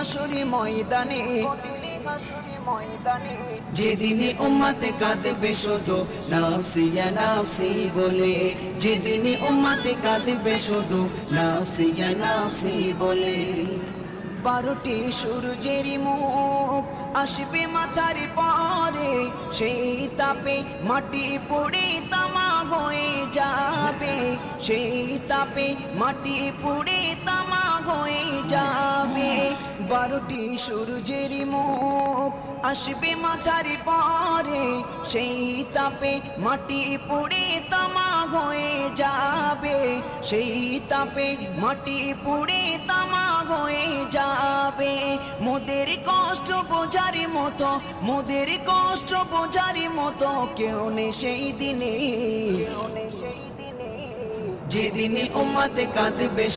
হাসুরি ময়দানে, যেদিনে উম্মতে কাঁদবে শুধু নাফসি ইয়া নাফসি বলে, যেদিনে উম্মতে কাঁদবে শুধু নাফসি ইয়া নাফসি বলে। 12টি সূর্যের মুখ আসবে মাথার পরে, সেই তাপে মাটি পুড়ে তামা হয়ে যাবে, সেই তাপে মাটি পুড়ে তামা হয়ে যাবে। 12টি সূর্যের মুখ আসবে মাথার পরে, সেই তাপে মাটি পুড়ে তামা হয়ে যাবে, সেই তাপে মাটি পুড়ে তামা হয়ে যাবে। মোদের কষ্ট বোঝার মতো, মোদের কষ্ট বোঝার মতো কেউ নেই সেই দিনে, যেদিনে উম্মতে কাঁদবে